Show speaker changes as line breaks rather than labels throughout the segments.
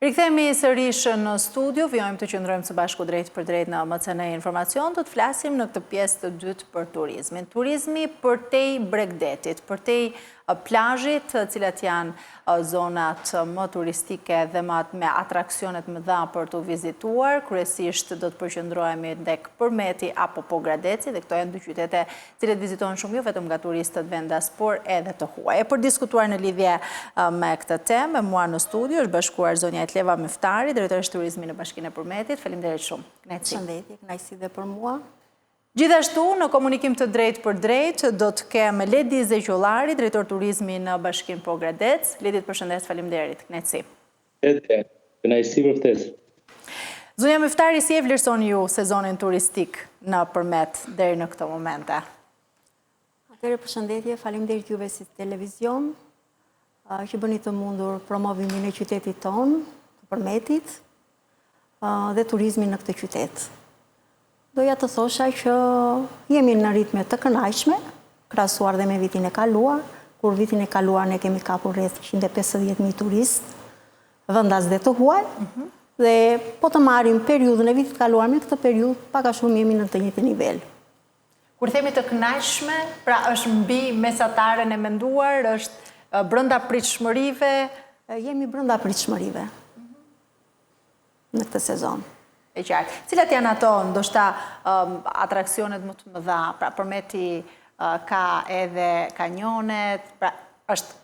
Rikthehemi sërish në studio, vjojmë të qëndrojmë së bashku drejt për drejt në MCN Informacion, do të flasim në këtë pjesë të dytë për turizmin. Turizmi përtej Bregdetit, përtej plazhit, cilat janë zonat më turistike dhe me atraksionet më dha për të vizituar. Kryesisht do të përqendrohemi tek Përmeti apo Pogradeci, dhe këto janë dy qytete cilët vizitohen shumë jo vetëm nga turistët vendas, por edhe të huaj. E për diskutuar në lidhje me këtë temë, me mua në studio është bashkuar zonja Leva Meftari, drejtoresh turizmi në Bashkinë e Përmetit. Faleminderit shumë.
Përshëndetje, kënaqësi dhe për mua.
Gjithashtu, në komunikim të drejt për drejt, do të kemë Ledi Zeqollari, drejtor turizmi në Bashkinë Pogradec. Ledi, përshëndes, faleminderit. Kënaqësi.
Kënaqësi për ftesë.
Zonja Meftari, si e vlerësoni ju sezonin turistik në Përmet deri në këtë momente?
Atëherë, përshëndetje, faleminderit juve si televizion që bëni të mundur promovimin e qytetit tonë, të Përmetit dhe turizmin në këtë qytet. Doja të thosha që jemi në ritme të kënaqshme, krahasuar dhe me vitin e kaluar, kur vitin e kaluar ne kemi kapur rreth 150.000 turistë, vendas dhe të huaj, dhe po të marrim periudhën e vitit kaluar me këtë periudhë, pak a shumë jemi në të njëjtin nivel.
Kur themi të kënaqshme, pra është mbi mesataren e menduar, është brenda pritshmërive?
Jemi brenda pritshmërive në këtë sezon.
E qartë. Cilat janë ato, ndoshta atraksionet më të mëdha? Pra Përmeti ka edhe kanjonet, pra është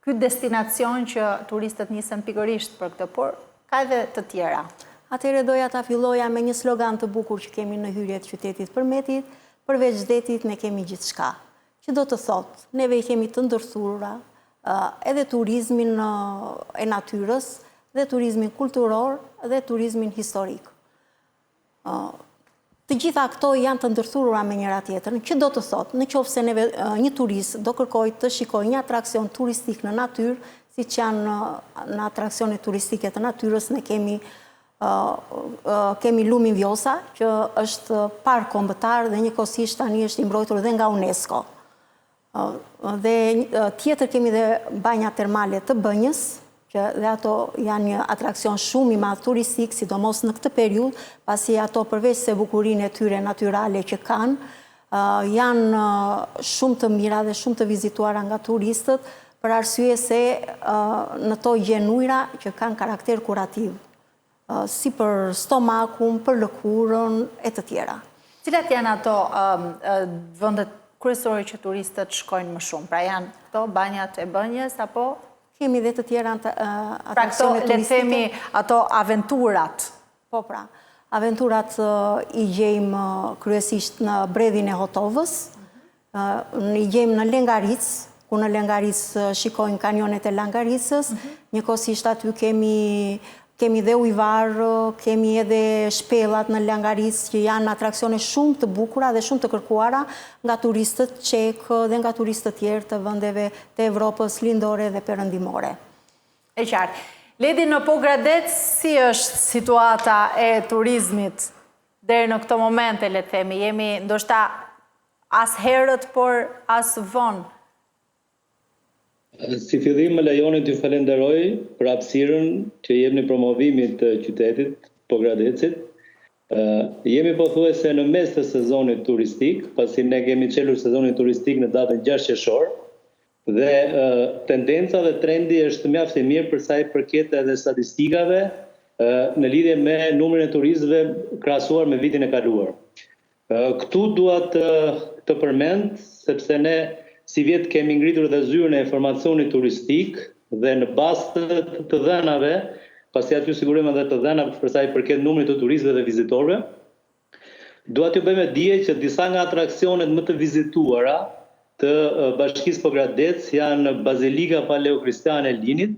ky destinacion që turistët nisen pikërisht për këtë, por ka edhe të tjera.
Atëherë doja ta filloja me një slogan të bukur që kemi në hyrje të qytetit Përmetit, përveç detit ne kemi gjithçka. Që do të thotë, neve kemi të ndërthurura edhe turizmin e natyrës, dhe turizmin kulturor, dhe turizmin historik. Të gjitha këto janë të ndërthurura me njëra tjetrën, që do të thotë, në qoftë se një turist do kërkoj të shikoj një atraksion turistik në natyrë, siç janë në atraksionet turistike të natyrës, ne kemi Lumin Vjosa, që është park kombëtar dhe njëkohësisht tani është i mbrojtur dhe nga UNESCO. Dhe tjetër kemi dhe banja termale të Bënjës, që dhe ato janë një atraksion shumë i madh turistik, sidomos në këtë periudhë, pasi ato përveç se bukurinë e tyre natyrale që kanë, janë shumë të mira dhe shumë të vizituara nga turistët, për arsye se në to gjen ujëra që kanë karakter kurativ, si për stomakun, për lëkurën e të tjera.
Cilat janë ato vendet kryesore që turistët shkojnë më shumë? Pra janë këto banjat e Bënjës apo
kemi dhe të tjera
atraksione turistike. Pra këto, le të themi, ato aventurat.
Po pra, aventurat i gjejmë kryesisht në Bredhin e Hotovës, i gjejmë në Lengaric, ku në Lengaric shikojnë kanjonet e Langaricës, njëkohësisht aty kemi dhe ujvar, kemi edhe shpellat në Langaric, që janë atraksione shumë të bukura dhe shumë të kërkuara nga turistët çekë dhe nga turistët tjerë të vendeve të Evropës lindore dhe perëndimore.
E qartë. Ledi, në Pogradec, si është situata e turizmit deri në këto momente, le të themi? Jemi ndoshta as herët, por as vonë.
Si fillim më lejoni t'ju falenderoj për hapësirën që jepni promovimit të qytetit Pogradecit. Jemi pothuajse në mes të sezonit turistik, pasi ne kemi çelur sezonin turistik në datën 6 qershor, dhe tendenca dhe trendi është mjaft i mirë për sa i përket edhe statistikave në lidhje me numrin e turistëve krahasuar me vitin e kaluar. Këtu dua të përmend, sepse ne si vjet kemi ngritur dhe zyrën e informacionit turistik dhe në bazë të dhënave, pasi aty sigurojmë edhe të dhëna për sa i përket numrit të turistëve dhe vizitorëve, dua t'ju bëjmë dije që disa nga atraksionet më të vizituara të Bashkisë Pogradec janë Bazilika Paleokristiane e Linit,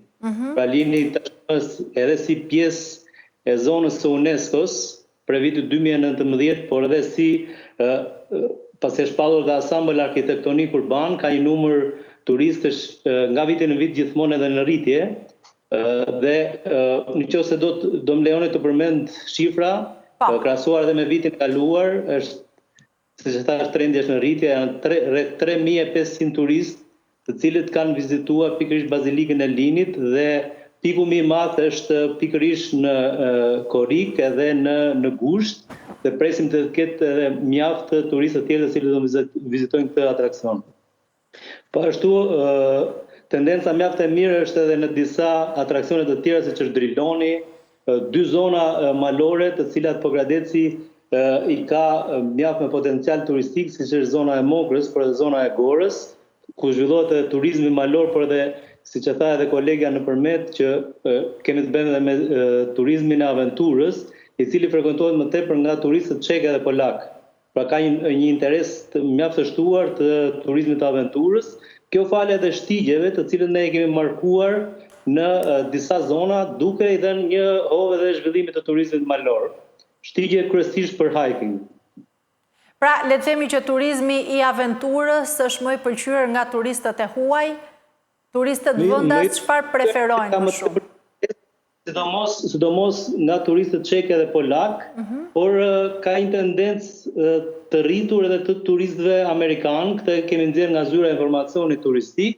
pra Lini tashmë edhe si pjesë e zonës së UNESCO-s për vitin 2019, por edhe si pasi është shpallur dhe asambël arkitektonik urban, ka një numër turistësh nga viti në vit gjithmonë edhe në rritje, dhe nëse do më lejoni të përmend shifra, krahasuar edhe me vitin kaluar, është, siç e thash, trendi është në rritje, janë rreth 3.500 turistë, të cilët kanë vizituar pikërisht Bazilikën e Linit dhe piku më i madh është pikërisht në Korrik edhe në Gusht, dhe presim të ketë edhe mjaft turistë të tjerë të cilët do vizitojnë këtë atraksion. Po ashtu, tendenca mjaft e mirë është edhe në disa atraksione të tjera siç është Driloni, dy zona malore të cilat Pogradeci i ka mjaft me potencial turistik, siç është zona e Mokras, por edhe zona e Gorës, ku zhvillohet edhe turizmi malor, por edhe siç e tha edhe kolegja nëpërmet që kemi të bëjmë edhe me turizmin e aventurës, i cili frekuentohet më tepër nga turistët çekë dhe polak. Pra ka një interes mjaft të shtuar të turizmit të aventurës. Kjo fale edhe shtigjeve të cilët ne kemi markuar në disa zona, duke i dhënë një hovë dhe zhvillimit të turizmit malor. Shtigje kryesisht për hiking.
Pra, le të themi që turizmi i aventurës është më i pëlqyer nga turistët e huaj, turistët vendas çfarë preferojnë më shumë?
Sidomos nga turistët çekë dhe polak, por ka një tendencë të rritur edhe të turistëve amerikanë, këtë kemi nxjerrë nga zyra e informacionit turistik,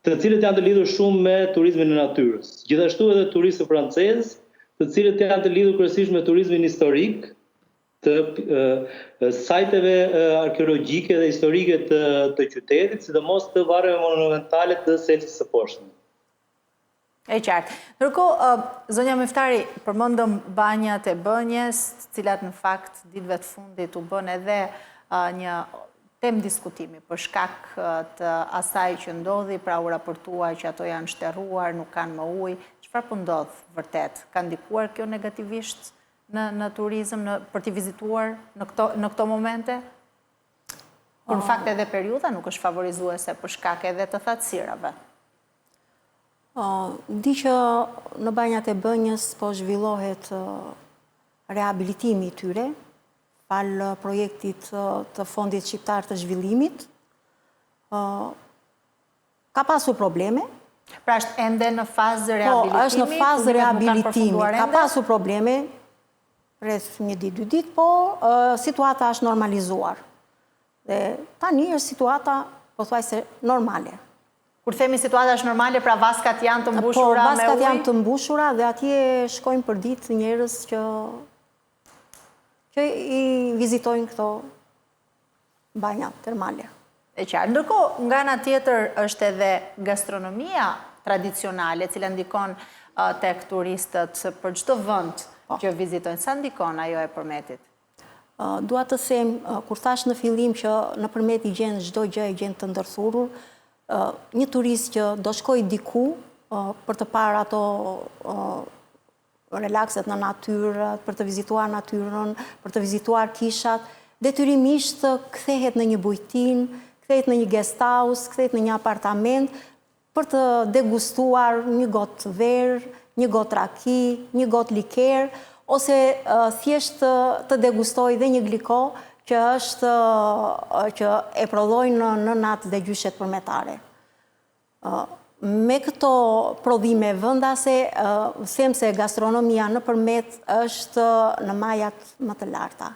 të cilët janë të lidhur shumë me turizmin e natyrës. Gjithashtu edhe turistë francezë, të cilët janë të lidhur kryesisht me turizmin historik, të sajteve arkeologjike dhe historike të qytetit, sidomos të varreve monumentale të Selçit së Poshtme.
E qartë. Ndërkohë, zonja Miftari, përmendëm banjat e Bënjes, të cilat në fakt ditëve të fundit u bën edhe një temë diskutimi për shkak të asaj që ndodhi, pra u raportua që ato janë shterruar, nuk kanë më ujë. Çfarë po ndodh vërtet? Ka ndikuar kjo negativisht në turizëm, për t'i vizituar në këto momente? Por në fakt edhe periudha nuk është favorizuese për shkak edhe të thatësirave.
Di që në banjat e Bënjës po zhvillohet rehabilitimi i tyre, fal projektit të Fondit Shqiptar të Zhvillimit. Ka pasur probleme.
Pra është ende në fazë rehabilitimi?
Po, është në fazë rehabilitimi. Ka pasur probleme, rreth një ditë, 2 ditë, po situata është normalizuar. Dhe tani është situata, pothuajse, normale.
Kur themi situata është normale, pra vaskat janë të mbushura me ujë?
Po, vaskat janë të mbushura dhe atje shkojnë për ditë njerëz që i vizitojnë këto banja termale.
E qartë. Ndërkohë, nga ana tjetër është edhe gastronomia tradicionale, cila ndikon tek turistët për çdo vend që vizitojnë. Sa ndikon ajo e përmetit?
Dua të them, kur thash në fillim që në përmet i gjenë çdo gjë e gjenë të ndërthurur, një turist që do shkoj diku për të parë ato relakset në natyrë, për të vizituar natyrën, për të vizituar kishat, detyrimisht kthehet në një bujtin, kthehet në një guest house, kthehet në një apartament, për të degustuar një gotë verë, një gotë raki, një gotë liker, ose thjesht të degustoj dhe një gliko, që e prodhojnë në natë dhe gjyshet përmetare. Me këto prodhime vendase, them se gastronomia në përmet është në majat më të larta.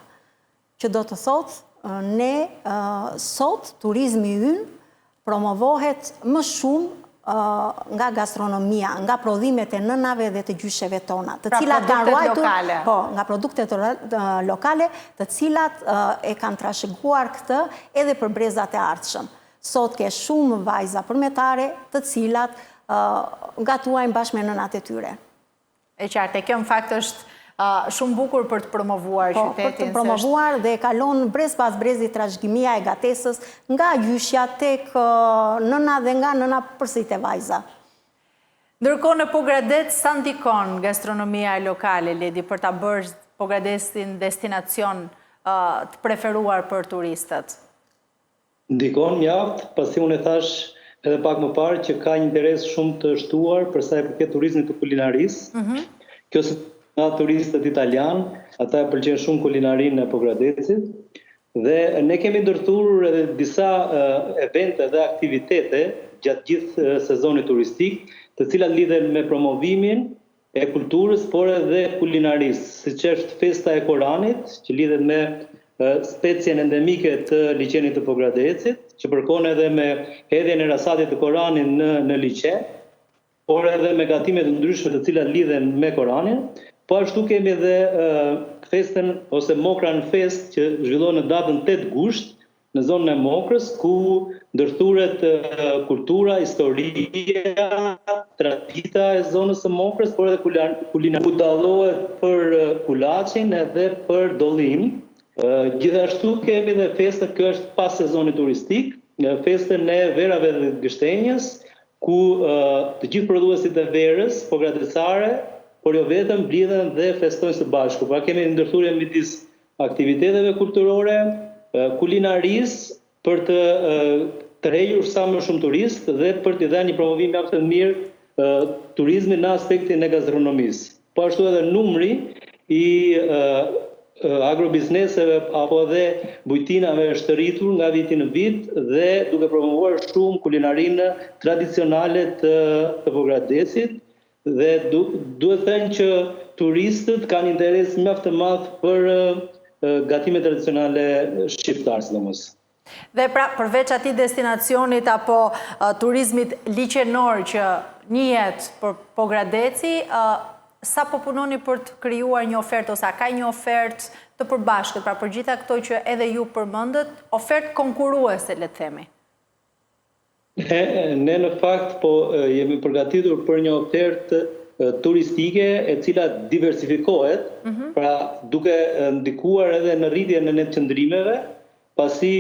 Që do të thotë, ne sot turizmi ynë promovohet më shumë nga gastronomia, nga prodhimet e nënave dhe të gjysheve tona, të cilat kanë ruajtur, po, nga produktet lokale, të cilat e kanë trashëguar këtë edhe për brezat e ardhshëm. Sot ke shumë vajza përmetare, të cilat gatuajnë bashkë me nënat e tyre.
E qartë, kjo në fakt është shumë bukur për të promovuar qytetin.
Për të promovuar dhe kalon brez pas brezit trashëgimia e gatesës nga gjyshja tek nëna dhe nga nëna përsit e vajza.
Ndërkohë në Pogradec, sa ndikon gastronomia lokale, Ledi, për ta bërë Pogradecin destinacion të preferuar për turistët?
Ndikon mjaft, pasi unë e thash edhe pak më parë që ka një interes shumë të shtuar për sa i përket turizmit të kulinarisë. Kjo nga turistët italian, ata e pëlqejnë shumë kulinarinë e Pogradecit, dhe ne kemi ndërthurur edhe disa evente dhe aktivitete gjatë gjithë sezonit turistik, të cilat lidhen me promovimin e kulturës, por edhe kulinarisë, siç është festa e Koranit, që lidhet me specien endemike të liçenit të Pogradecit, që përkon edhe me hedhjen e rasatit të Koranit në liçen, por edhe me gatime të ndryshme të cilat lidhen me Koranin. Po ashtu kemi edhe festën ose Mokran Fest që zhvillohet në datën 8 gusht në zonën e Mokrës, ku ndërthuret kultura, historia, tradita e zonës së Mokrës, por edhe kulinaria, ku dallohet për kulaçin edhe për dollim. Gjithashtu kemi dhe festën, kjo është pas sezonit turistik, festën e verave dhe gështenjës, ku të gjithë prodhuesit e verës, pogradecare, por jo vetëm, blidhen dhe festojnë së bashku. Pra kemi ndërthurje midis aktiviteteve kulturore, kulinarisë, për të tërhequr sa më shumë turistë dhe për t'i dhënë një promovim mjaft të mirë turizmit në aspektin e gastronomisë. Po ashtu edhe numri i agrobizneseve apo dhe bujtinave është rritur nga viti në vit dhe duke promovuar shumë kulinarinë tradicionale të Pogradecit dhe duhet thënë që turistët kanë interes mjaft të madh për gatime tradicionale shqiptare, sidomos.
Dhe pra, përveç atij destinacionit apo turizmit liqenor që njihet për Pogradeci, sa po punoni për të krijuar një ofertë, ose a ka një ofertë të përbashkët, pra për gjitha këto që edhe ju përmendët, ofertë konkurruese, le të themi?
Ne në fakt po jemi përgatitur për një ofertë turistike e cila diversifikohet, pra duke ndikuar edhe në rritjen e netqëndrimeve, pasi,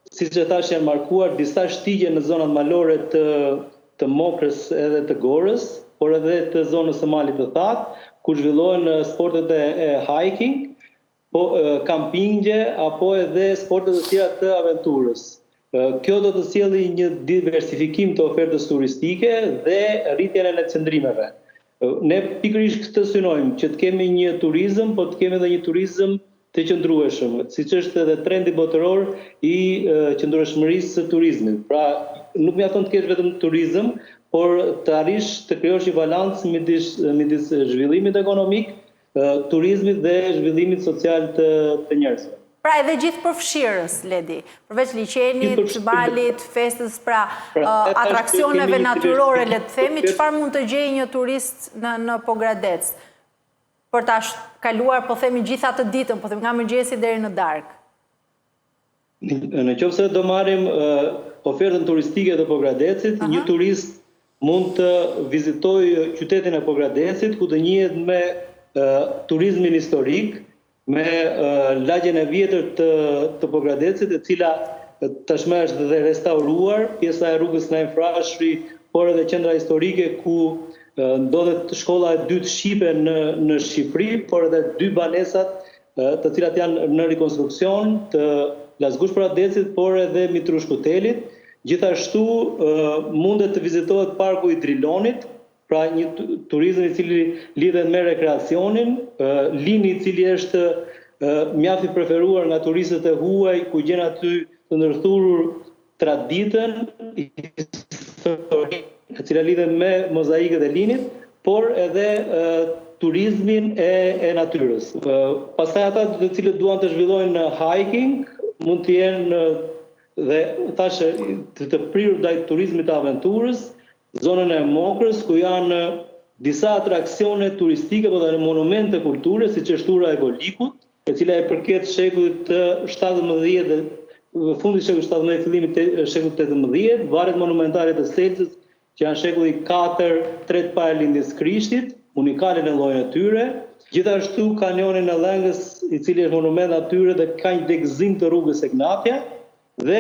siç e thash, janë markuar disa shtigje në zonat malore të Mokrës edhe të Gorës, por edhe të zonës së malit të Thatë, ku zhvillohen sportet e hiking, kampingje apo edhe sportet të tjera të aventurës. Kjo do të sjellë një diversifikim të ofertës turistike dhe rritjen e netqëndrimeve. Ne pikërisht këtë synojmë, që të kemi një turizëm, po të kemi edhe një turizëm të qëndrueshëm, siç është edhe trendi botëror i qëndrueshmërisë së turizmit. Pra, nuk mjafton të kesh vetëm turizëm, por të arrish të krijosh një balancë midis zhvillimit ekonomik, turizmit dhe zhvillimit social të njerëzve.
Pra edhe gjithë përfshirës, Ledi, përveç liqenit, balit, festës, pra atraksioneve natyrore, le të themi, çfarë mund të gjejë një turist në Pogradec për ta kaluar, po themi, gjithë atë ditën, po themi nga mëngjesi deri në darkë?
Në qoftë se do marrim ofertën turistike të Pogradecit, një turist mund të vizitojë qytetin e Pogradecit, ku të njihet me turizmin historik, me lagjen e vjetër të Pogradecit, e cila tashmë është dhe restauruar, pjesa e rrugës Naim Frashëri, por edhe qendra historike ku ndodhet shkolla e dytë shqipe në Shqipëri, por edhe 2 banesat të cilat janë në rikonstruksion të Lazgush Pogradecit, por edhe Mitrush Hotelit. Gjithashtu mundet të vizitohet parku i Drilonit, pra një turizëm i cili lidhet me rekreacionin, lini i cili është mjaft i preferuar nga turistët e huaj, ku gjen aty të ndërthurur traditën, historinë, e cila lidhet me mozaikët e linit, por edhe turizmin e natyrës. Pastaj ata të cilët duan të zhvillojnë hiking, mund të jenë dhe thashë të prirur ndaj turizmit të aventurës, zonën e Mokrës, ku janë disa atraksione turistike dhe monumente kulture, siç është tura e Golikut, e cila e përket shekullit të 17 dhe fundit shekullit 17, fillimit të shekullit 18, varet monumentale të Selcës, që janë shekulli 4, 3 para lindjes Krishtit, unikale në llojin e tyre. Gjithashtu kanjoni në Lëngës, i cili është monument natyre dhe ka një degëzim të rrugës Egnatia, dhe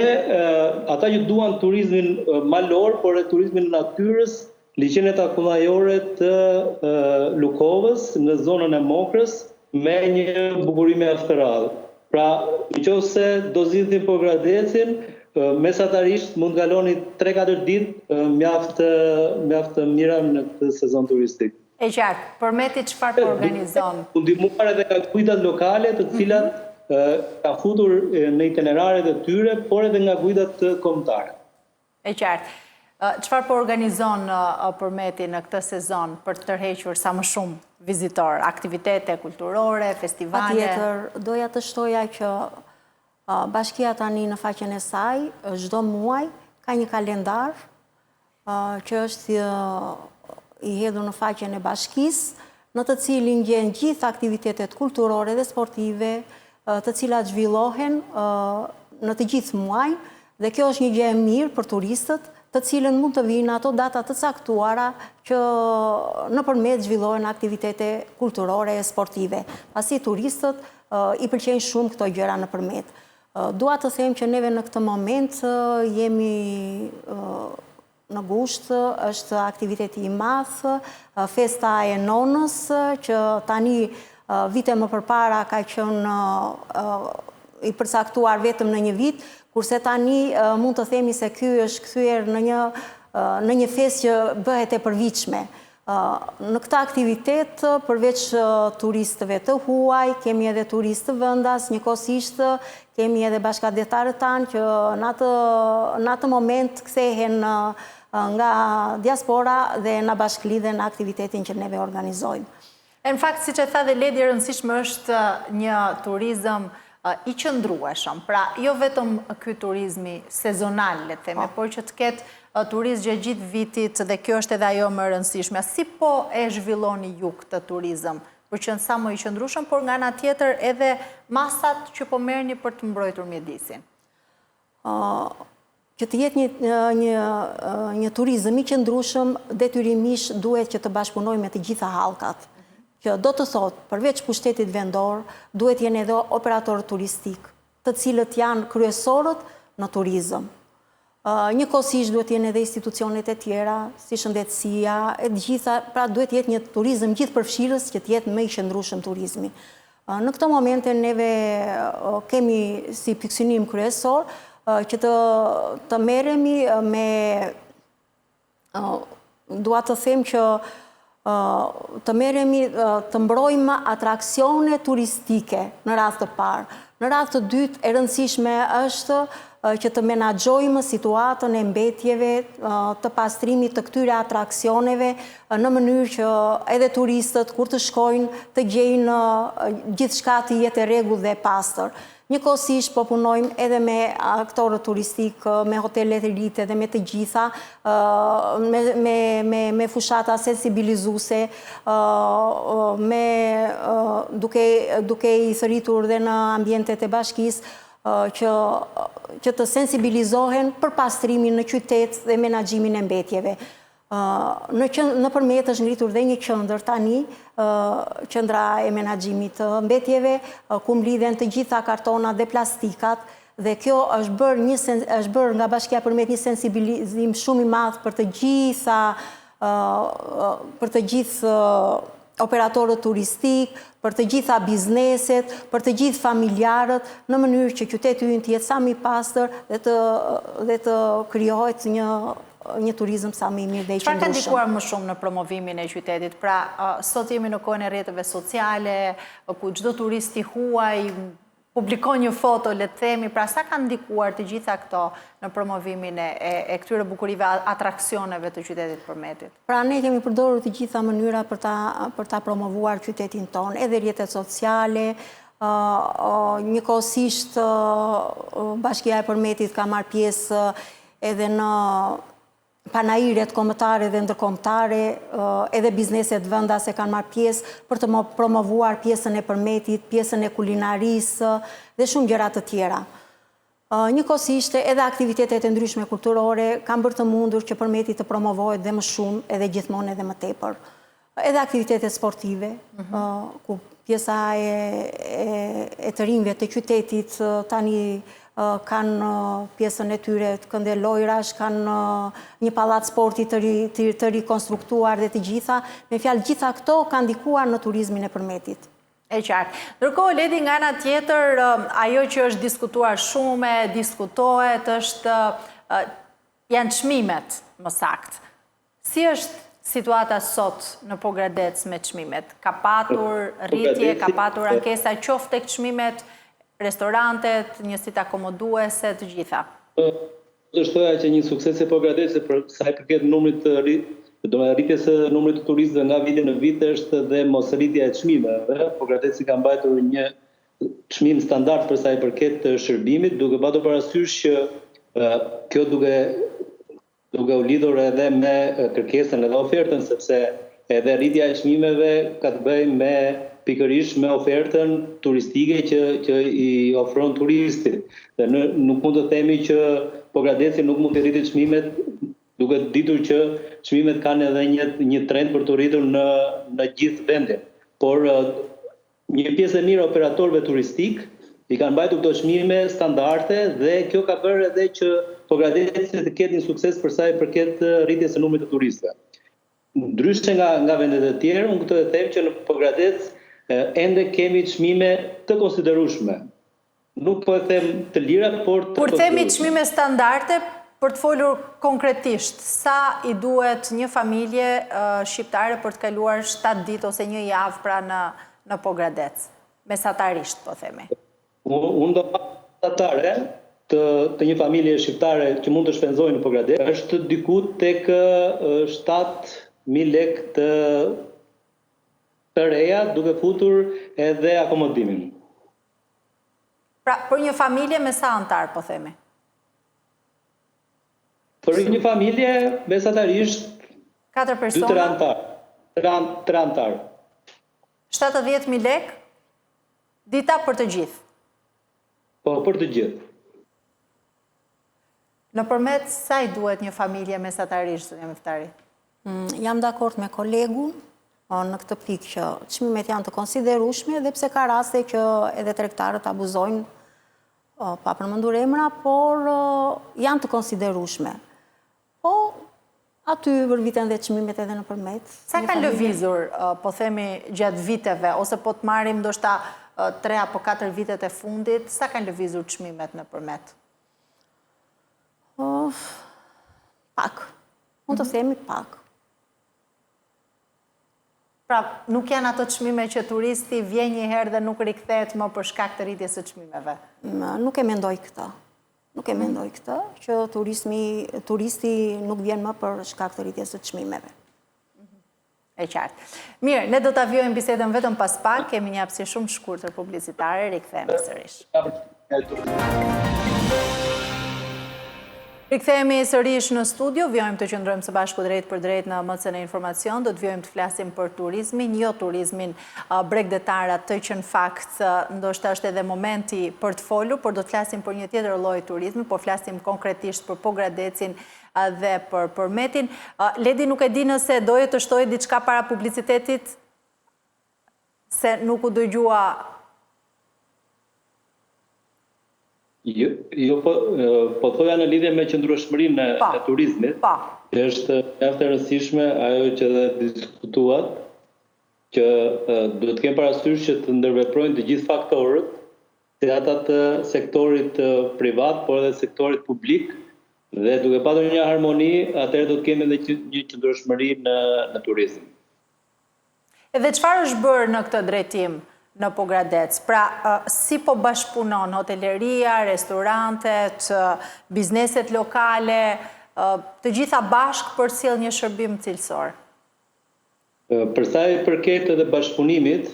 ata që duan turizmin malor, por e turizmin natyrës, liqenet akullajore të Lukovës në zonën e Mokrës me një bukurime afteradh. Pra, nëse do zgjidhni Pogradecin, mesatarisht mund të kaloni 3-4 ditë mjaft mira në këtë sezon turistik.
E qartë, përmeti çfarë po organizon?
U ndihmuar edhe nga kujtat lokale, të cilat ka futur në itineraret e tyre, por edhe nga kujtat kombëtare.
E qartë. Çfarë po organizon përmeti në këtë sezon për të tërhequr sa më shumë vizitor, aktivitete kulturore, festivale?
Patjetër, doja të shtoja që Bashkia tani në faqen e saj, çdo muaj ka një kalendar që është i hedhur në faqen e bashkisë, në të cilin gjen gjithë aktivitetet kulturore dhe sportive, të cilat zhvillohen në të gjithë muajin, dhe kjo është një gjë e mirë për turistët, të cilën mund të vinë ato data të caktuara që nëpërmjet zhvillohen aktivitete kulturore e sportive. Pasi turistët i pëlqejnë shumë këto gjëra nëpërmjet. Dua të them që neve në këtë moment jemi në gusht, është aktiviteti i madh, festa e nonës, që tani vite më përpara ka qenë i përcaktuar vetëm në një vit, kurse tani mund të themi se ky është kthyer në një festë që bëhet e përvitshme. Në këtë aktivitet, përveç turistëve të huaj, kemi edhe turistë të vendas, njëkohësisht kemi edhe bashkëdhetarët tanë që në atë moment kthehen nga diaspora dhe na bashkëlidhen në aktivitetin që neve organizojmë.
Në fakt, siç e tha dhe Ledi, e rëndësishme është një turizëm i qëndrueshëm. Pra, jo vetëm ky turizmi sezonal, le të themi, por që të ketë turizm gjatë gjithë vitit, dhe kjo është edhe ajo më e rëndësishme. Si po e zhvilloni ju këtë turizëm, për që në sa më i qëndrueshëm, por nga ana tjetër edhe masat që po merrni për të mbrojtur mjedisin?
Që të jetë një turizëm i qëndrueshëm, detyrimisht duhet që të bashkëpunojmë me të gjitha hallkat. Që do të thotë, përveç pushtetit vendor, duhet jenë edhe operatorë turistik, të cilët janë kryesorët në turizëm. Njëkohësisht duhet jenë edhe institucionet e tjera, si shëndetësia, e gjitha, pra duhet jetë një turizëm gjithë përfshirës që të jetë më i qëndrueshëm turizmi. Në këto momente neve kemi si pikësynim kryesor që të merremi me, dua të them që të merremi të mbrojmë atraksione turistike në radhë të parë. Në radhë të dytë, e rëndësishme është që të menaxhojmë situatën e mbetjeve, të pastrimit të këtyre atraksioneve në mënyrë që edhe turistët kur të shkojnë të gjejnë gjithçka të jetë e rregullt dhe e pastër. Njëkohësisht po punojmë edhe me aktorët turistik, me hotelet e rrite dhe me të gjitha, me fushata sensibilizuese, duke i thëritur dhe në ambientet e bashkisë, që të sensibilizohen për pastrimin në qytet dhe menaxhimin e mbetjeve. Nëpërmjet është ngritur dhe një qendër tani, qendra e menaxhimit të mbetjeve, ku mblidhen të gjitha kartonat dhe plastikat, dhe kjo është bërë nga bashkia përmet një sensibilizim shumë i madh për të gjithë operatorët turistik, për të gjitha bizneset, për të gjithë familjarët, në mënyrë që qyteti ynë të jetë sa më i pastër dhe të krijohet një turizëm sa më i mirë dhe i qëndrueshëm.
Çfarë ka ndikuar më shumë në promovimin e qytetit? Pra, sot jemi në kohën e rrjeteve sociale, ku çdo turist i huaj publikon një foto, le të themi, pra sa ka ndikuar të gjitha këto në promovimin e këtyre bukurive, atraksioneve të qytetit përmetit?
Pra, ne kemi përdorur të gjitha mënyra për ta promovuar qytetin tonë, edhe rrjetet sociale, njëkohësisht Bashkia e Përmetit ka marrë pjesë edhe në panairet kombëtare dhe ndërkombëtare, edhe bizneset vendase kanë marrë pjesë për të promovuar pjesën e Përmetit, pjesën e kulinarisë dhe shumë gjëra të tjera. Njëkohësisht edhe aktivitetet e ndryshme kulturore kanë bërë të mundur që Përmeti të promovohet dhe më shumë, edhe gjithmonë edhe më tepër. Edhe aktivitetet sportive, ku pjesa e të rinjve të qytetit tani kanë pjesën e tyre të kënde lojrash, kanë një pallat sporti të rikonstruktuar dhe të gjitha. Me fjalë, gjitha këto kanë ndikuar në turizmin e Përmetit.
E qartë. Ndërkohë, Ledi, nga ana tjetër, ajo që është diskutuar shumë, diskutohet, janë çmimet, më saktë. Si është situata sot në Pogradec me çmimet? Ka patur rritje, ka patur ankesa qoftë tek çmimet, restorantet, njësit akomoduese, të gjitha?
Do shtoja që një sukses e Pogradecit për sa i përket numrit të rritjes së numrit të turistëve nga viti në vit është dhe mos rritja e çmimeve. Pogradeci ka mbajtur një çmim standard për sa i përket shërbimit, duke patur parasysh që kjo duke duke u lidhur edhe me kërkesën edhe ofertën, sepse edhe rritja e çmimeve ka të bëjë me pikërisht me ofertën turistike që i ofron turistit. Dhe nuk mund të themi që Pogradeci nuk mund të rritë çmimet, duke ditur që çmimet kanë edhe një trend për të rritur në gjithë vendin. Por një pjesë e mirë operatorëve turistik i kanë mbajtur këto çmime standarde dhe kjo ka bërë edhe që Pogradeci të ketë një sukses për sa i përket rritjes së numrit të turistëve. Ndryshe nga vendet e tjera, unë këtë e them që në Pogradec ende kemi çmime të konsiderueshme. Nuk po e them të lira, por të
Kur themi çmime standarde, për të folur konkretisht, sa i duhet një familje shqiptare për të kaluar 7 ditë ose një javë pra në Pogradec? Mesatarisht, po themi.
Unë do mesatare të një familje shqiptare që mund të shpenzojë në Pogradec është diku tek 7.000 lekë të reja, duke futur edhe akomodimin.
Pra, për një familje me sa antar, po themi?
Për një familje, mesatarisht,
4 persona?
2-3 antar. 3 antar.
70.000 lekë? Dita për të gjithë?
Po, për të gjithë.
Nëpërmet sa i duhet një familje mesatarisht, zonja Miftari?
Jam dakord me kolegun në këtë pikë që çmimet janë të konsiderueshme dhe pse ka raste që edhe tregtarët abuzojnë pa përmendur emra, por janë të konsiderueshme. Po aty vërviten dhe çmimet edhe nëpërmet.
Sa ka lëvizur, po themi, gjatë viteve, ose po të marrim ndoshta 3 apo 4 vitet e fundit, sa kanë lëvizur çmimet nëpërmet?
Pak. Mund të themi pak.
Pra, nuk janë ato çmime që turisti vjen një herë dhe nuk rikthehet më për shkak të rritjes së çmimeve.
Nuk e mendoj këtë. Nuk e mendoj këtë, që turisti nuk vjen më për shkak të rritjes së çmimeve.
E qartë. Mirë, ne do ta vjojmë bisedën vetëm pas pak, kemi një hapësirë shumë të shkurtër publicitare, rikthehemi sërish. Rikthehemi sërish në studio, vjojmë të qëndrojmë së bashku drejt për drejt në MCN Informacion, do të vjojmë të flasim për turizmin, jo turizmin bregdetarat të që në fakt ndoshta është edhe momenti për të folur, por do të flasim për një tjetër lloj turizmi, po flasim konkretisht për Pogradecin dhe për Metin. Ledi nuk e di nëse doje të shtojë diçka para publicitetit, se nuk u dëgjua.
Jo, po thoja në lidhje me qëndrueshmërinë e turizmit, që është mjaft e rëndësishme ajo që dhe diskutuat, që duhet të kemë parasysh që të ndërveprojnë të gjithë faktorët, si ata të sektorit privat, por edhe sektorit publik, dhe duke patur një harmoni, atëherë do të kemi edhe një qëndrueshmëri në turizëm.
Edhe çfarë është bërë në këtë drejtim në Pogradec? Pra, si po bashkëpunon hoteleria, restorantet, bizneset lokale, të gjitha bashkë për sjellë një shërbim cilësor?
Për sa i përket edhe bashkëpunimit,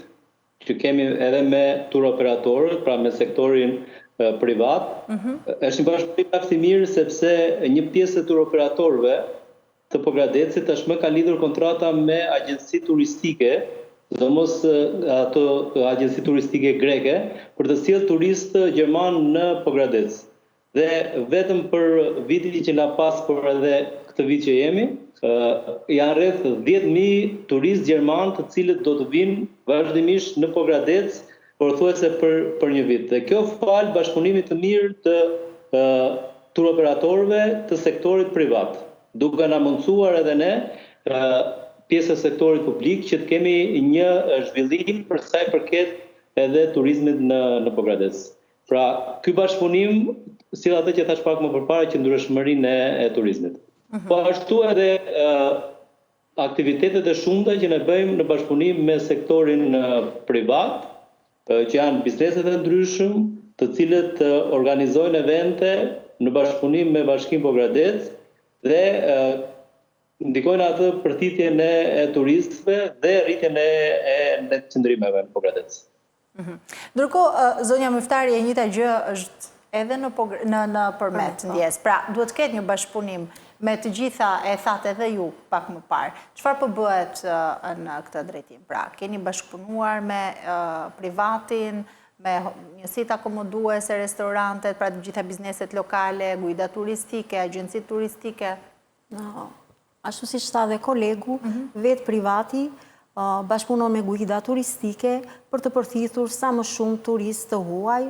që kemi edhe me tur operatorët, pra me sektorin privat, është një bashkëpunim kaq i mirë sepse një pjesë e tur operatorëve të Pogradecit tashmë ka lidhur kontrata me agjenci turistike, sidomos ato agjenci turistike greke, për të sjellë turistë gjerman në Pogradec. Dhe vetëm për vitin që na pas, por edhe këtë vit që jemi, janë rreth 10.000 turistë gjerman të cilët do të vinë vazhdimisht në Pogradec, pothuajse për një vit. Dhe kjo fal bashkëpunimit të mirë të tur operatorëve të sektorit privat, duke na mundsuar edhe ne pjesë e sektorit publik që të kemi një zhvillim për sa i përket edhe turizmit në Pogradec. Pra, ky bashkëpunim sill atë që thash pak më përpara, qëndrueshmërinë e turizmit. Po ashtu edhe aktivitetet e shumta që ne bëjmë në bashkëpunim me sektorin privat, që janë bizneset e ndryshëm, të cilët organizojnë evente në bashkëpunim me Bashkinë Pogradec dhe ndikojnë atë përthitjen e turistëve dhe rritjen e qëndrimeve në Pogradec.
Ndërkohë, zonja Miftari, e njëjta gjë është edhe në Përmet, ndjes. Pra, duhet të ketë një bashkëpunim me të gjitha e thatë edhe ju pak më parë. Çfarë po bëhet në këtë drejtim? Pra, keni bashkëpunuar me privatin, me njësit akomoduese, restorantet, pra të gjitha bizneset lokale, guida turistike, agjencit turistike?
Ashtu si shta dhe kolegu, vetë privati bashkëpunon me guida turistike për të përthithur sa më shumë turistë të huaj,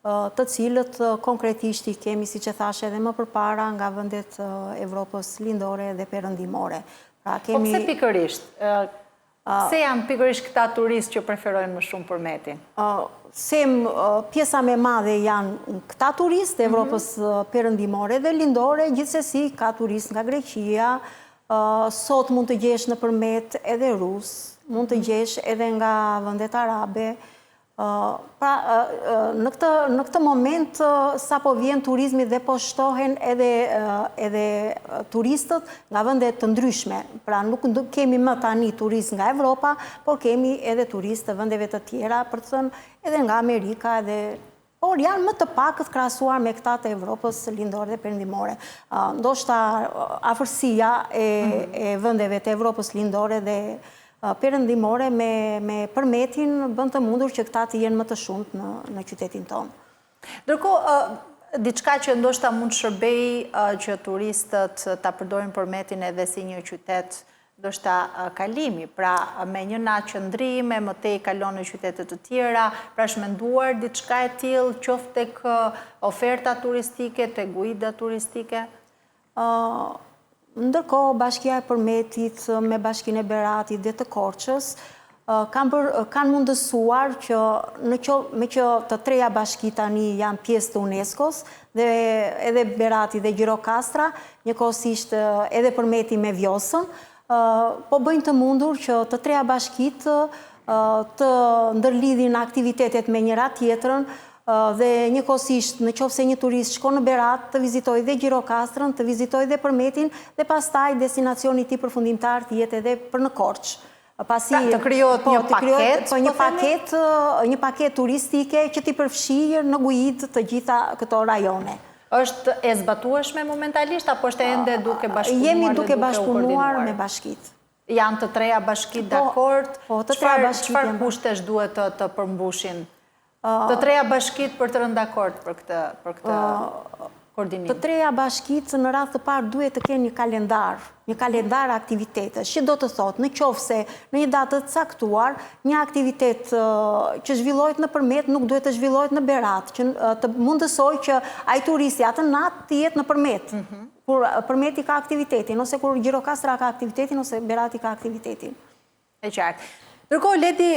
të cilët konkretisht i kemi, si që thashe edhe më përpara, nga vëndet Evropës lindore dhe perëndimore.
Po pse pikërisht? Se janë pikërisht këta turistë që preferojnë më shumë përmetin?
Pjesa me madhe janë këta turistë Evropës perëndimore dhe lindore, gjithsesi ka turistë nga Greqia, sot mund të gjesh në përmet edhe rus, mund të gjesh edhe nga vëndet arabe. Pra, në këtë moment, sa po vjen turizmi dhe po shtohen edhe turistët nga vëndet të ndryshme. Pra, nuk kemi më tani turist nga Evropa, por kemi edhe turist të vëndeve të tjera, për të thënë edhe nga Amerika, por janë më të pakët krahasuar me këta të Evropës lindore dhe perëndimore. Ndoshta afërsia e vëndeve të Evropës lindore dhe perëndimore me përmetin bën të mundur që këta të jenë më të shumët në qytetin tonë.
Ndërkohë, diçka që ndoshta mund shërbej që turistët ta përdorin përmetin edhe si një qytet ndoshta kalimi, pra me një natë qëndrime, më tej kalon në qytete të tjera, pra është menduar diçka e tillë qoftë tek oferta turistike, tek guida turistike?
Ndërkohë, Bashkia e Përmetit me Bashkinë e Beratit dhe të Korçës kanë mundësuar që me që të treja bashki tani janë pjesë të UNESCO-s dhe edhe Berati dhe Gjirokastra, njëkohësisht edhe Përmeti me Vjosën, po bëjnë të mundur që të treja bashkit të ndërlidhin aktivitetet me njëra tjetrën, dhe njëkohësisht në qoftë se një turist shkon në Berat të vizitoj dhe Gjirokastrën, të vizitoj dhe Përmetin dhe pastaj destinacioni i tij përfundimtar të jetë edhe për në Korçë.
Të krijohet
një paketë turistike që t'i përfshijë në guidë të gjitha këto rajone.
Është e zbatueshme momentalisht apo është ende duke bashkëpunuar?
Jemi duke bashkëpunuar me bashkit.
Janë të treja bashkit dakord?
Po, të treja bashkit.
Çfarë kushtesh duhet të përmbushin? Të treja bashkit për të rënë dakord për këtë koordinim?
Të treja bashkit në radhë të parë duhet të kenë një kalendar aktivitetesh, që do të thotë në qoftë se në një datë të caktuar, një aktivitet që zhvillohet në Përmet nuk duhet të zhvillohet në Berat, që të mundësoj që ai turisti atë natë të jetë në Përmet. Kur Përmeti ka aktivitetin, ose kur Gjirokastra ka aktivitetin, ose Berati ka aktivitetin.
E qartë. Ndërkohë, Ledi,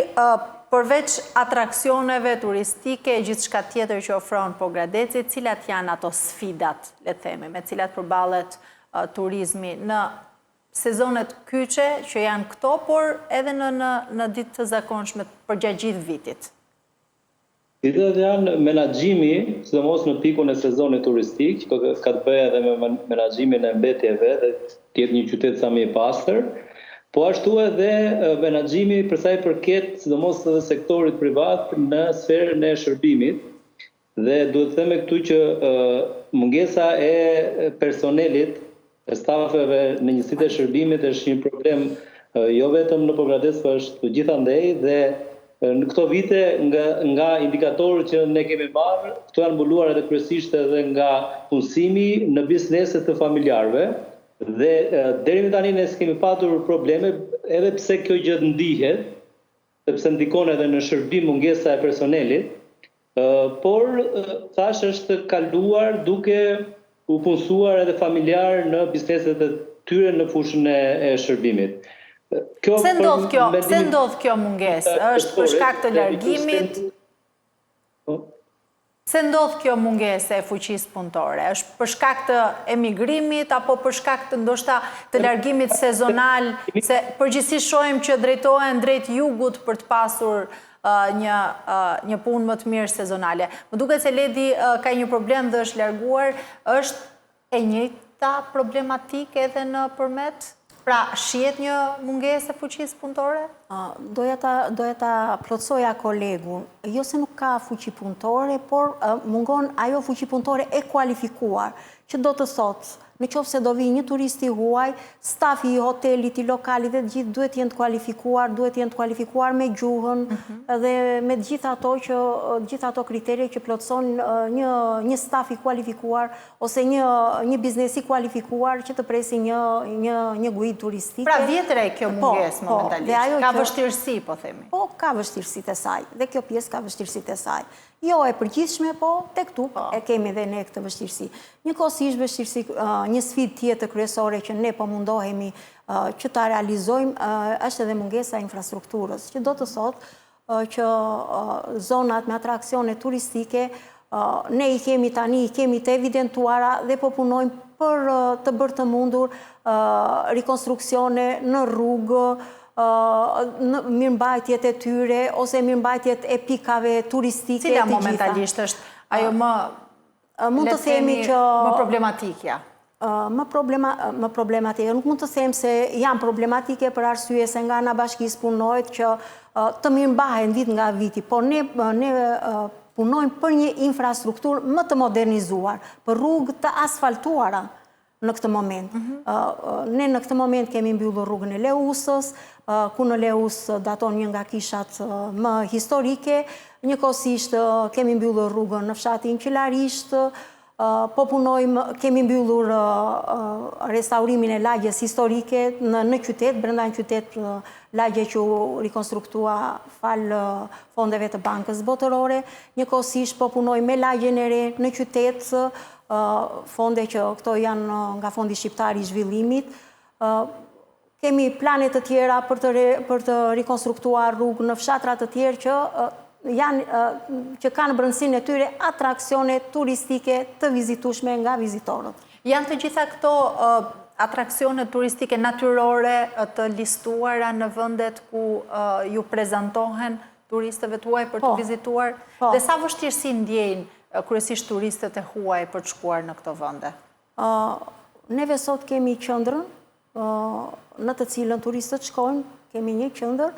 përveç atraksioneve turistike e gjithçka tjetër që ofron Pogradeci, cilat janë ato sfidat, le të themi, me cilat përballet turizmi në sezonet kyçe që janë këto, por edhe në ditë të zakonshme përgjatë gjithë vitit?
Sfidat janë menaxhimi, sidomos në pikun e sezonit turistik, që ka të bëjë edhe me menaxhimin e mbetjeve dhe të jetë një qytet sa më i pastër. Po ashtu edhe menaxhimi për sa i përket sidomos edhe sektorit privat në sferën e shërbimit. Dhe duhet të them këtu që mungesa e personelit, e stafeve në njësitë e shërbimit është një problem jo vetëm në Pogradec, por është gjithandej dhe në këto vite nga indikatorët që ne kemi marrë, këto janë mbuluar edhe kryesisht edhe nga punësimi në bizneset të familjarëve. Dhe deri më tani ne s'kemi patur probleme, edhe pse kjo gjë ndihet, sepse ndikon edhe në shërbim mungesa e personelit, por thash është kaluar duke u punësuar edhe familjar në bizneset e tyre në fushën e shërbimit.
Pse ndodh kjo mungesë? Është për shkak të largimit? Se ndodh kjo mungesë e fuqisë punëtore? Është për shkak të emigrimit apo për shkak të ndoshta të largimit sezonal, se përgjithsisht shohim që drejtohen drejt jugut për të pasur një punë më të mirë sezonale. Më duket se Ledi ka një problem dhe është larguar, është e njëjta problematikë edhe në Përmet? Pra, shihet një mungesë e fuqisë punëtore?
Doja ta plotësoja kolegun. Jo se nuk ka fuqi punëtore, por mungon ajo fuqi punëtore e kualifikuar, që do të thotë në qoftë se do vi një turist i huaj, stafi i hotelit, i lokalit dhe gjithë duhet jenë të kualifikuar me gjuhën dhe me gjithë ato kriterje që plotëson një staf i kualifikuar ose një biznesi kualifikuar që të presi një guid turistike.
Pra vjetre kjo munges momentalisht, ka vështirësi, po themi.
Po, ka vështirësit e saj, dhe kjo pjesë ka vështirësit e saj. Jo e përgjithshme, po, tek tu e kemi dhe ne këtë vështirësi. Njëkohësisht vështirësi, një sfidë tjetër kryesore që ne po mundohemi që ta realizojmë, është edhe mungesa e infrastrukturës, që do të thotë që zonat me atraksione turistike, ne i kemi tani, i kemi të evidentuara dhe po punojmë për të bërë të mundur rekonstruksione në rrugë, mirëmbajtjet e tyre, ose mirëmbajtjet e pikave turistike.
Cila momentalisht është ajo
mund të themi që
më problematikja?
Më problematike. Nuk mund të them se janë problematike për arsye se nga ana bashkisë punojët që të mirëmbahen vit nga viti, por ne punojmë për një infrastrukturë më të modernizuar, për rrugë të asfaltuara në këtë moment. Ne në këtë moment kemi mbyllur rrugën e Leusës, ku në Leus daton një nga kishat më historike, njëkohësisht kemi mbyllur rrugën në fshatin Qelarisht, po punojmë, kemi mbyllur restaurimin e lagjes historike në qytet, brenda në qytet, lagje që u rekonstruktua falë fondeve të Bankës Botërore, njëkohësisht po punojmë me lagjen e re në qytet, fonde që këto janë nga Fondi Shqiptar i Zhvillimit. Kemi planet të tjera për të rekonstruktuar rrugë në fshatrat të tjerë që kanë brendësinë e tyre atraksione turistike të vizitueshme nga vizitorët.
Janë të gjitha këto atraksione turistike natyrore të listuara në vendet ku ju prezantohen turistëve tuaj për të vizituar? Dhe sa vështirësi ndjejnë kryesisht turistët e huaj për të shkuar në këto vende?
Neve sot kemi qendrën në të cilën turistët shkojnë, kemi një qendër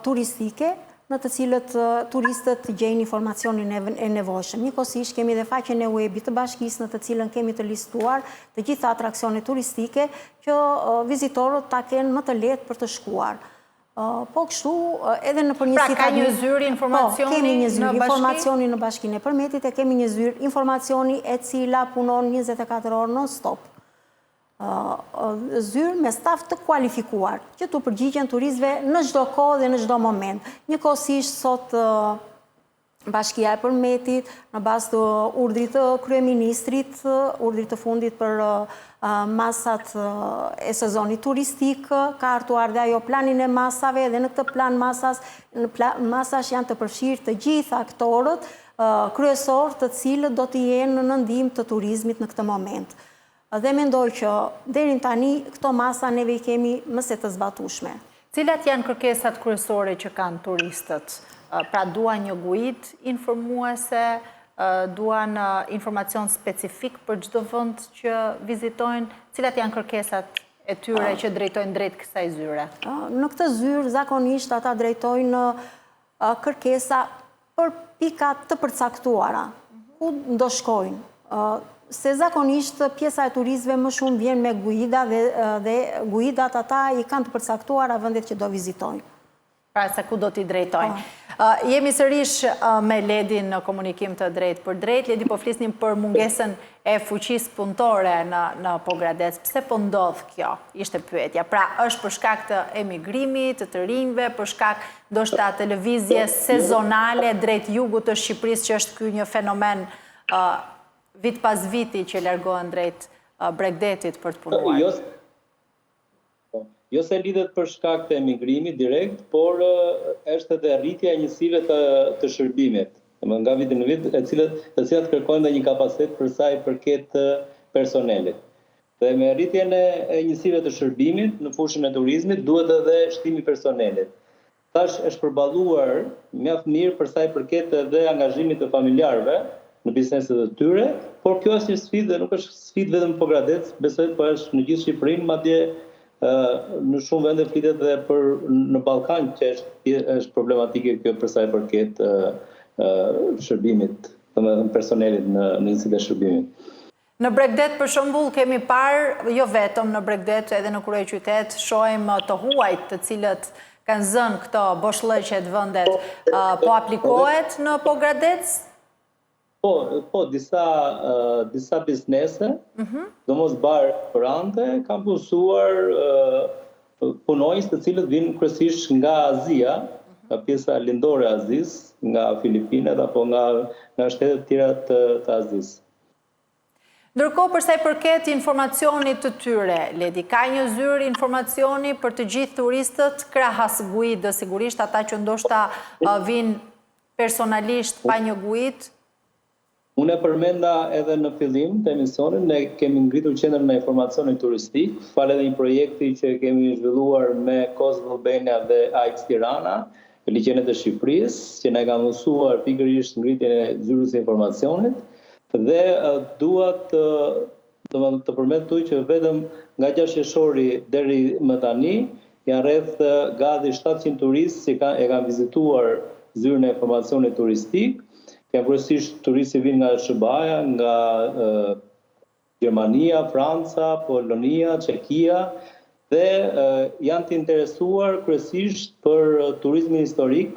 turistike në të cilët turistët gjejnë informacionin e nevojshëm. Njëkohësisht kemi dhe faqen e webit të bashkisë në të cilën kemi të listuar të gjitha atraksione turistike që vizitorët ta kenë më të lehtë për të shkuar. Po kështu edhe në për një
pra ka një zyrë informacioni
kemi një zyrë
në bashki?
Informacioni në Bashkinë e Përmetit e kemi një zyrë informacioni e cila punon 24 orë non-stop. Zyrë me staf të kualifikuar që të përgjigjen turistëve në çdo kohë dhe në çdo moment. Njëkohësisht sot Bashkia e Përmetit në bazë të urdhrit të kryeministrit, urdhrit të fundit për masat e sezonit turistik, ka hartuar dhe ajo planin e masave dhe në këtë plan masash janë të përfshirë të gjitha aktorët kryesor të cilët do të jenë në ndihmë të turizmit në këtë moment. Dhe mendoj që deri tani këto masa neve i kemi më se të zbatueshme.
Cilat janë kërkesat kryesore që kanë turistët? Pra duan një guid informuese, duan informacion specifik për çdo vend që vizitojnë, cilat janë kërkesat e tyre që drejtojnë drejt kësaj zyre?
Në këtë zyrë zakonisht ata drejtojnë kërkesa për pika të përcaktuara, ku do shkojnë. Se zakonisht pjesa e turistëve më shumë vjen me guida dhe guidat ata i kanë të përcaktuara vendet që do vizitojnë.
Pra se ku do t'i drejtojnë. Jemi sërish me Ledin në komunikim të drejt për drejt. Ledi, po flisnim për mungesën e fuqisë punëtore në Pogradec. Pse po ndodh kjo? Ishte pyetja. Pra është për shkak të emigrimit, të rinjve, për shkak ndoshta të lëvizje sezonale drejt jugut të Shqipërisë, që është ky një fenomen vit pas viti që largohen drejt Bregdetit për të punuar.
Jo se lidhet për shkak të emigrimit direkt, por është edhe rritja e njësive të shërbimit, nga vit në vit, të cilat kërkojnë dhe një kapacitet për sa i përket personelit. Dhe me rritjen e njësive të shërbimit në fushën e turizmit, duhet edhe shtimi personelit. Tash është përballuar mjaft mirë për sa i përket edhe angazhimit të familjarëve në bizneset e tyre, por kjo është një sfidë dhe nuk është sfidë vetëm Pogradec, besoj po është në gjithë Shqipërinë, madje në shumë vende flitet dhe në Ballkan që është problematike kjo për sa i përket shërbimit, domethënë personelit në njësitë e shërbimit.
Në Bregdet, për shembull, kemi parë, jo vetëm në Bregdet, edhe në kryeqytet, shohim të huajt të cilët kanë zënë këto boshllëqet vendet, po aplikohet në Pogradec?
Po, disa biznese, domos bar restorante, kanë punësuar punonjës të cilët vinë kryesisht nga Azia, nga pjesa lindore e Azisë, nga Filipinat apo nga shtetet tjera të Azisë.
Ndërkohë, përsa i përket informacionit të tyre, Ledi, ka një zyrë informacioni për të gjithë turistët, krahas guidë, sigurisht ata që ndoshta vinë personalisht pa një guidë?
Unë e përmenda edhe në fillim të emisionin, ne kemi ngritur qendrën e informacionit turistik, fal edhe një projekti që kemi zhvilluar me Kozmë Albania dhe AIX Tirana, liqenet e Shqipërisë, që ne ka mësuar pikërisht ngritjen e zyrës së informacionit. Dhe dua të përmend këtu që vetëm nga 6 qershori deri më tani janë rreth gati 700 turistë që e kanë vizituar zyrën e informacionit turistik. Janë kryesisht turistë që vinë nga SBA-ja, nga Gjermania, Franca, Polonia, Çekia dhe janë të interesuar kryesisht për turizmin historik,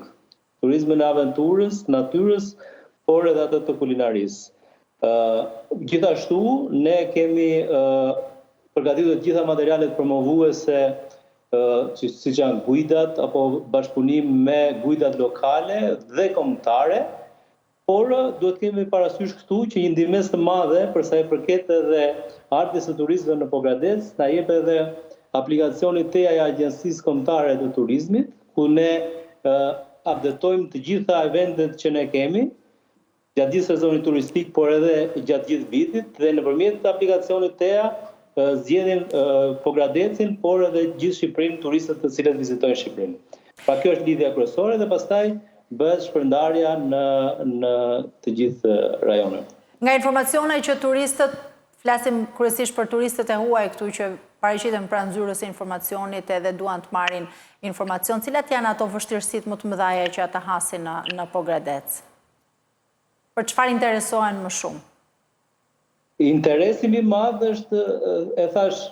turizmin e aventurës, natyrës, por edhe atë të kulinarisë. Gjithashtu, ne kemi përgatitur të gjitha materialet promovuese, siç janë guidat apo bashkëpunim me guidat lokale dhe kombëtare, por duhet kemi parasysh këtu që një ndihmës të madhe për sa i përket edhe ardhjes së turistëve në Pogradec na jep edhe aplikacioni TEA i Agjencisë Kombëtare të Turizmit, ku ne updatojmë të gjitha eventet që ne kemi gjatë gjithë sezonit turistik, por edhe gjatë gjithë vitit, dhe nëpërmjet aplikacionit TEA zgjedhin Pogradecin, por edhe gjithë Shqipërinë, turistët të cilët vizitojnë Shqipërinë. Pra kjo është lidhja kryesore dhe pastaj bëhet shpërndarja në të gjithë rajonet.
Nga informacione që turistët, flasim kryesisht për turistët e huaj këtu që paraqiten pranë zyrës së informacionit edhe duan të marrin informacion, cilat janë ato vështirësitë më të mëdha që ata hasin në Pogradec? Për çfarë interesohen më shumë?
Interesi më i madh është, e thash,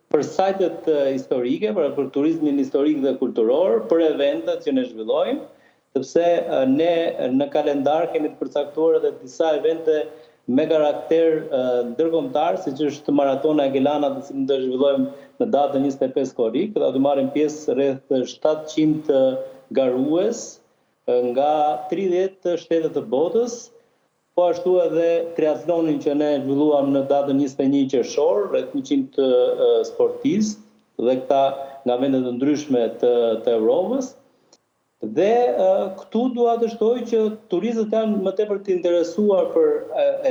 për sajtet historike, për turizmin historik dhe kulturor, për eventet që ne zhvillojmë, sepse ne në kalendar kemi të përcaktuar edhe disa evente me karakter ndërkombëtar, siç është Maratona Agellana, të cilën do zhvillojmë në datën 25 korrik, dhe do marrin pjesë rreth 700 garues nga 30 shtete të botës. Po ashtu edhe triatlonin që ne zhvilluam në datën 21 qershor, rreth 100 sportistë dhe këta nga vende të ndryshme të Europës. Dhe këtu dua të shtoj që turistët janë më tepër të interesuar për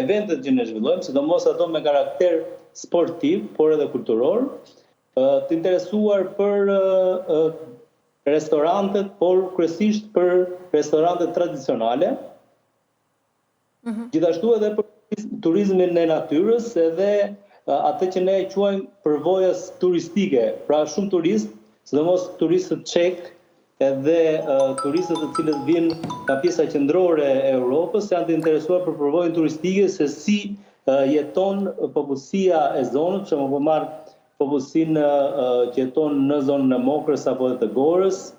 eventet që ne zhvillojmë, sidomos ato me karakter sportiv, por edhe kulturor, të interesuar për restorantet, por kryesisht për restorantet tradicionale. Gjithashtu edhe për turizmin e natyrës, edhe atë që ne quajmë përvojës turistike, pra shumë turistë, sidomos turistët çek, edhe turistët të cilët vinë nga pjesa qendrore e Europës janë të interesuar për përvojën turistike, se si jeton popullsia e zonës, që më po marr popullsinë që jeton në zonën e Mokrës apo të Gorës,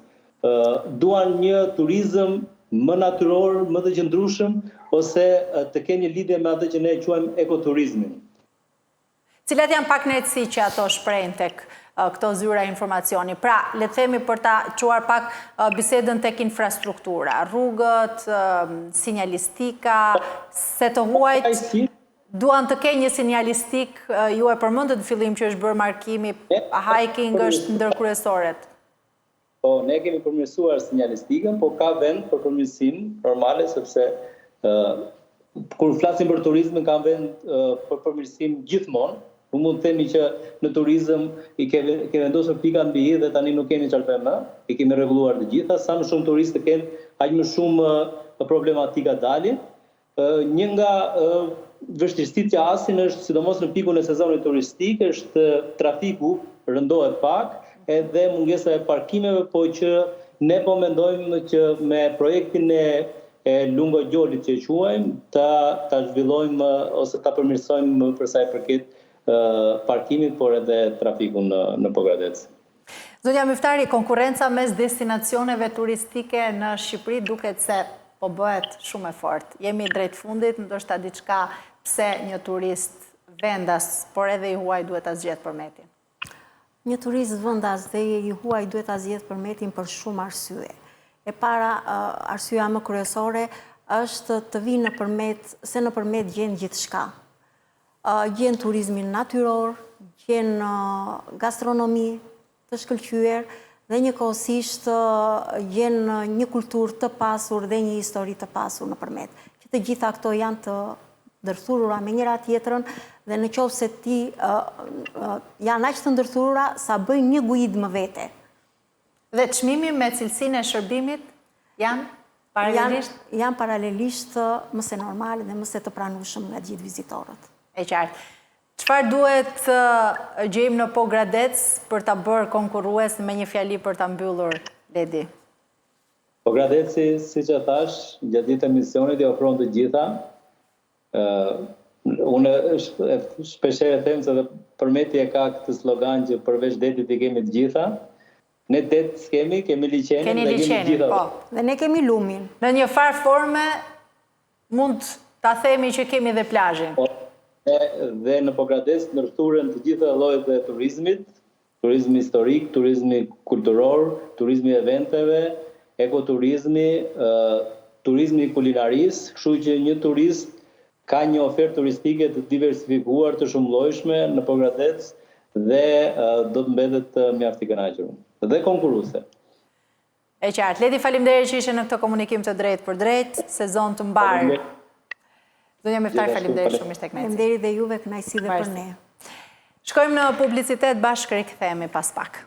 duan një turizëm më natyror, më të qëndrueshëm, ose të kenë një lidhje me atë që ne quajmë ekoturizmin.
Cilat janë paknetësi që ato shprehin tek këto zyra informacioni? Pra, le të themi për ta çuar pak bisedën tek infrastruktura, rrugët, sinjalistika, se të huajt duan të kenë një sinjalistik, ju e përmendët në fillim që është bërë markimi, hiking është ndër kryesoret.
Po, ne kemi përmirësuar sinjalistikën, po ka vend për përmirësim normale, sepse kur flasim për turizmin ka vend për përmirësim gjithmonë. Nuk mund të themi që në turizëm i ke vendosur pika mbi i dhe tani nuk kemi çfarë bëjmë, i kemi rregulluar të gjitha, sa më shumë turistë kenë, aq më shumë problematika dalin. Një nga vështirësitë që hasin është, sidomos në pikun e sezonit turistik, është trafiku rëndohet pak, edhe mungesa e parkimeve, po që ne po mendojmë që me projektin e e lungo gjolit që quajmë, ta zhvillojmë ose ta përmirësojmë për sa i përket parkimit, por edhe trafikun në Pogradec.
Zonja Myftari, konkurenca mes destinacioneve turistike në Shqipëri duket se po bëhet shumë e fortë. Jemi drejt fundit, ndoshta diçka pse një turist vendas, por edhe i huaj duhet ta zgjedhë përmetin.
Një turist vendas dhe i huaj duhet ta zgjedhë përmetin për shumë arsye. E para, arsyeja më kryesore është të vinë nëpërmet gjen gjithçka. Gjen turizmin natyror, gjen gastronomi të shkëlqyer dhe njëkohësisht gjen një kulturë të pasur dhe një histori të pasur nëpërmet. Që të gjitha këto janë të ndërthurura me njëra tjetrën dhe në qoftë se ti janë aq të ndërthurura sa bëjnë një guid më vete.
Dhe çmimi me cilësinë e shërbimit janë paralelisht?
Janë paralelisht më se normale dhe më se të pranueshëm nga gjithë vizitorët.
E qartë. Çfarë duhet gjejmë në Pogradec për ta bërë konkurrues me një fjali për ta mbyllur, Ledi?
Pogradeci, siç e thash, gjatë gjithë emisionit i ofron të gjitha. Unë shpeshherë them se përmeti e ka këtë slogan që përveç detit i kemi të gjitha. Ne det s'kemi, kemi liçenin dhe kemi të gjitha.
Po.
Dhe ne kemi lumin.
Në një farë forme mund ta themi që kemi dhe plazhin.
Dhe në Pogradec ndërthuren të gjitha llojet e turizmit, turizmi historik, turizmi kulturor, turizmi eventeve, ekoturizmi, turizmi kulinaris, kështu që një turist ka një ofertë turistike të diversifikuar, të shumëllojshme në Pogradec dhe do të mbetet mjaft i kënaqur dhe konkurruese.
E qartë. Ledi, faleminderit që ishe në këtë komunikim të drejtë për drejtë, sezon të mbarë. Zonja Myftari, faleminderit shumë, ishte kënaqësi.
Faleminderit dhe juve, kënaqësi dhe për ne.
Shkojmë në publicitet, bashkë rikthehemi pas pak.